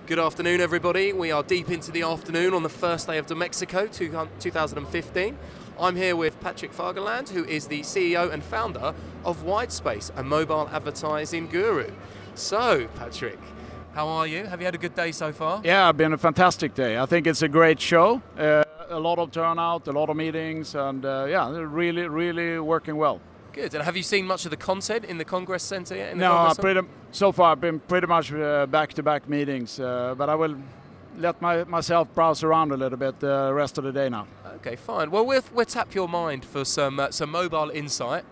Good afternoon, everybody. We are deep into the afternoon on the first day of Dmexco 2015. I'm here with Patrik Fagurlund, who is the CEO and founder of Widespace, a mobile advertising guru. So, Patrik, how are you? Have you had a good day so far? Yeah, it's been a fantastic day. I think it's a great show. A lot of turnout, a lot of meetings, and really working well. Good. And have you seen much of the content in the Congress Center yet? So far I've been pretty much back-to-back meetings, but I will let myself browse around a little bit the rest of the day now. Okay, fine. Well, we'll tap your mind for some mobile insight.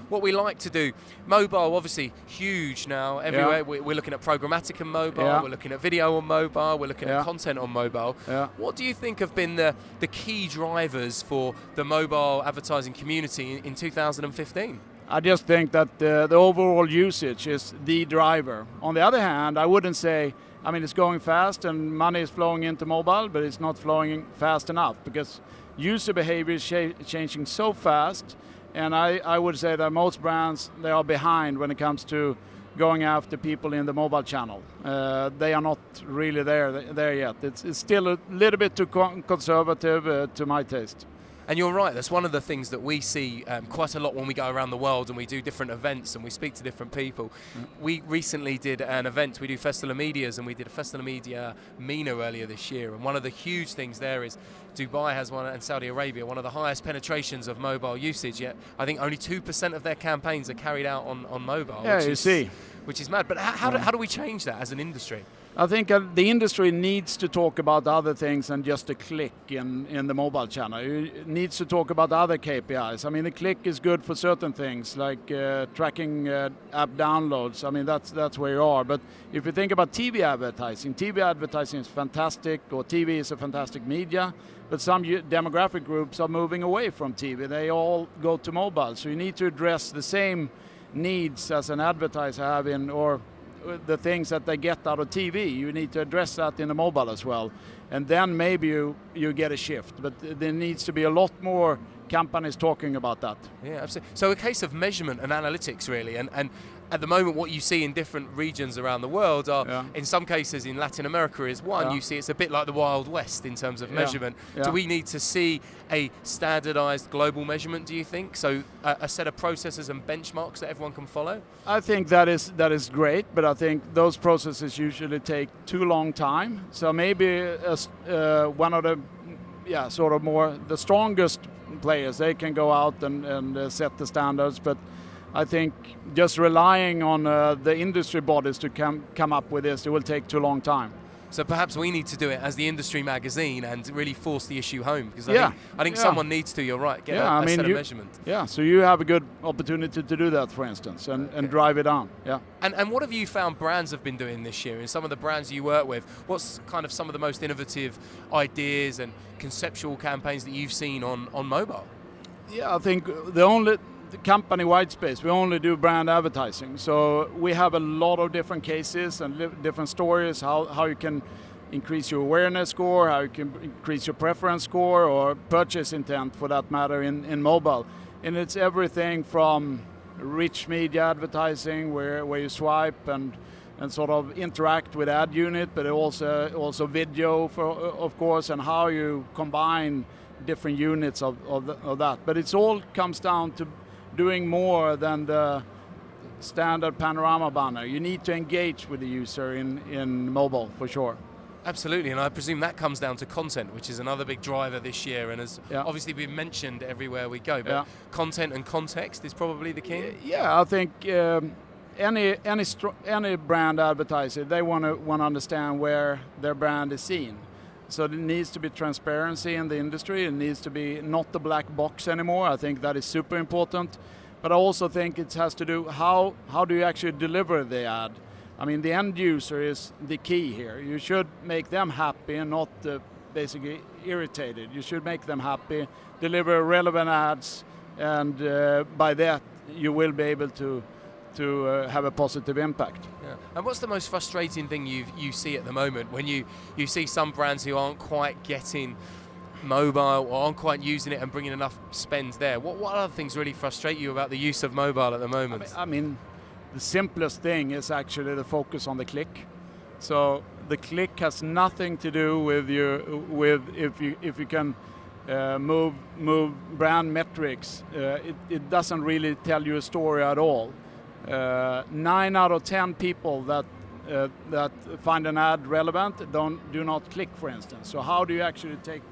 What we like to do, mobile obviously huge now everywhere. Yeah. We're looking at programmatic on mobile, we're looking at video on mobile, we're looking at content on mobile. Yeah. What do you think have been the key drivers for the mobile advertising community in 2015? I just think that the overall usage is the driver. On the other hand, I wouldn't say, it's going fast and money is flowing into mobile, but it's not flowing fast enough because user behavior is changing so fast. And I would say that most brands, they are behind when it comes to going after people in the mobile channel. They are not really there yet. It's still a little bit too conservative to my taste. And you're right, that's one of the things that we see quite a lot when we go around the world and we do different events and we speak to different people. We recently did an event, we do Festival of Medias, and we did a Festival of Media MENA earlier this year. And one of the huge things there is Dubai has one, and Saudi Arabia, one of the highest penetrations of mobile usage, yet I think only 2% of their campaigns are carried out on mobile. Yeah, which is mad. But how do we change that as an industry? I think the industry needs to talk about other things than just a click in the mobile channel. It needs to talk about other KPIs. The click is good for certain things like tracking app downloads. That's where you are. But if you think about TV advertising is fantastic, or TV is a fantastic media. But some demographic groups are moving away from TV. They all go to mobile. So you need to address the same needs as an advertiser have or the things that they get out of TV. You need to address that in the mobile as well. And then maybe you get a shift. But there needs to be a lot more companies talking about that. Yeah, absolutely. So a case of measurement and analytics, really. And at the moment, what you see in different regions around the world are, in some cases in Latin America is one, you see it's a bit like the Wild West in terms of measurement. Yeah. Do we need to see a standardized global measurement, do you think? So a set of processes and benchmarks that everyone can follow? I think that is great, but I think those processes usually take too long time. So maybe one of the strongest players, they can go out and set the standards, but I think just relying on the industry bodies to come up with this, it will take too long time. So perhaps we need to do it as the industry magazine and really force the issue home, because I think someone needs to, you're right, get a set of measurement. Yeah, so you have a good opportunity to do that, for instance, and drive it on. Yeah. And what have you found brands have been doing this year? In some of the brands you work with, what's kind of some of the most innovative ideas and conceptual campaigns that you've seen on mobile? Yeah, I think the company Widespace, we only do brand advertising. So we have a lot of different cases and different stories, how you can increase your awareness score, how you can increase your preference score or purchase intent for that matter in mobile. And it's everything from rich media advertising where you swipe and sort of interact with ad unit, but also video of course, and how you combine different units of that. But it all comes down to doing more than the standard panorama banner. You need to engage with the user in mobile for sure. Absolutely, and I presume that comes down to content, which is another big driver this year and has obviously been mentioned everywhere we go, but content and context is probably the key. Yeah, I think any brand advertiser, they want to understand where their brand is seen. So there needs to be transparency in the industry. It needs to be not the black box anymore. I think that is super important. But I also think it has to do how do you actually deliver the ad? The end user is the key here. You should make them happy and not basically irritated. You should make them happy, deliver relevant ads, and by that you will be able to have a positive impact. Yeah. And what's the most frustrating thing you see at the moment when you see some brands who aren't quite getting mobile or aren't quite using it and bringing enough spend there? What other things really frustrate you about the use of mobile at the moment? The simplest thing is actually the focus on the click. So the click has nothing to do with if you can move brand metrics. It doesn't really tell you a story at all. 9 out of 10 people that find an ad relevant do not click, for instance. So how do you actually take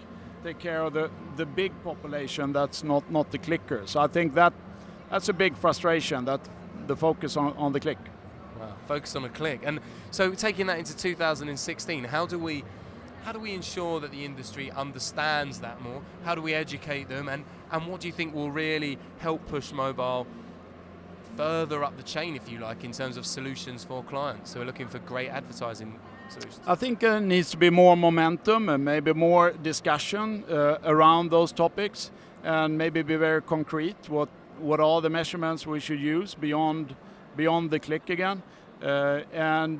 care of the big population that's not the clicker? So I think that's a big frustration, that the focus on the click. Wow, focus on a click. And so taking that into 2016, how do we ensure that the industry understands that more? How do we educate them? And what do you think will really help push mobile further up the chain, if you like, in terms of solutions for clients? So we're looking for great advertising solutions. I think there needs to be more momentum and maybe more discussion around those topics, and maybe be very concrete. What are the measurements we should use beyond the click again? And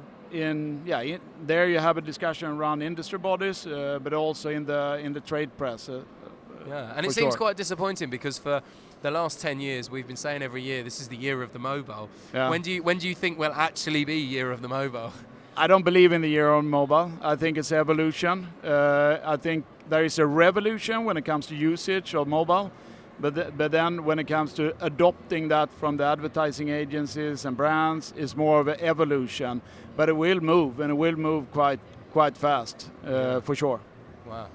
there you have a discussion around industry bodies, but also in the trade press. And it seems quite disappointing, because for the last 10 years we've been saying every year this is the year of the mobile. Yeah. When do you think will actually be year of the mobile? I don't believe in the year on mobile. I think it's evolution. I think there is a revolution when it comes to usage of mobile, but then when it comes to adopting that from the advertising agencies and brands, it's more of an evolution. But it will move, and it will move quite fast, for sure. Wow.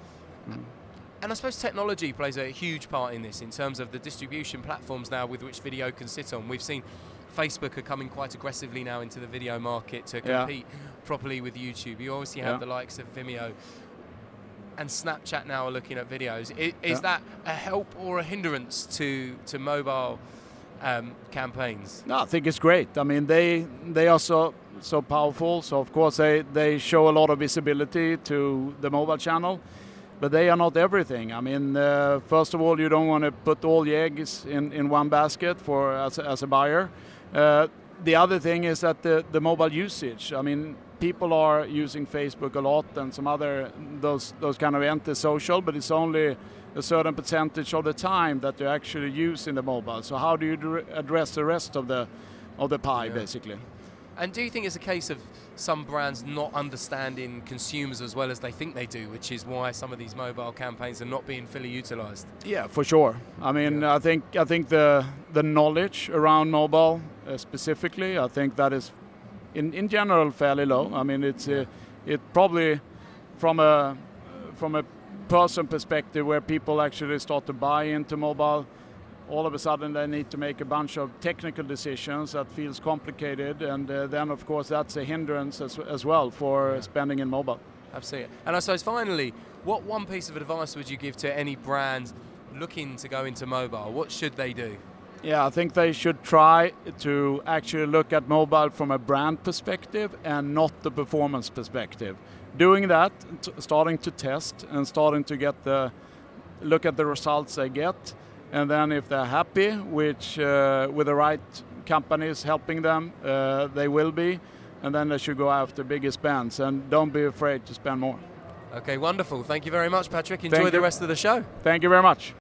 And I suppose technology plays a huge part in this, in terms of the distribution platforms now with which video can sit on. We've seen Facebook are coming quite aggressively now into the video market to compete properly with YouTube. You obviously have the likes of Vimeo, and Snapchat now are looking at videos. Is that a help or a hindrance to mobile campaigns? No, I think it's great. I mean, they are so powerful. So of course they show a lot of visibility to the mobile channel. But they are not everything. I mean, first of all, you don't want to put all the eggs in one basket as a buyer. The other thing is that the mobile usage. I mean, people are using Facebook a lot and some other those kind of anti-social, but it's only a certain percentage of the time that you actually use in the mobile. So how do you address the rest of the pie, basically? And do you think it's a case of some brands not understanding consumers as well as they think they do, which is why some of these mobile campaigns are not being fully utilized? Yeah, for sure. I mean, I think the knowledge around mobile specifically, I think that is in general fairly low. I mean, it probably from a person perspective, where people actually start to buy into mobile, all of a sudden they need to make a bunch of technical decisions that feels complicated, and then of course that's a hindrance as well for spending in mobile. Absolutely. And I suppose finally, what one piece of advice would you give to any brand looking to go into mobile? What should they do? Yeah, I think they should try to actually look at mobile from a brand perspective and not the performance perspective. Doing that, starting to test and starting to look at the results they get. And then if they're happy, which with the right companies helping them, they will be. And then they should go after bigger spends, and don't be afraid to spend more. Okay, wonderful. Thank you very much, Patrik. Enjoy the rest of the show. Thank you very much.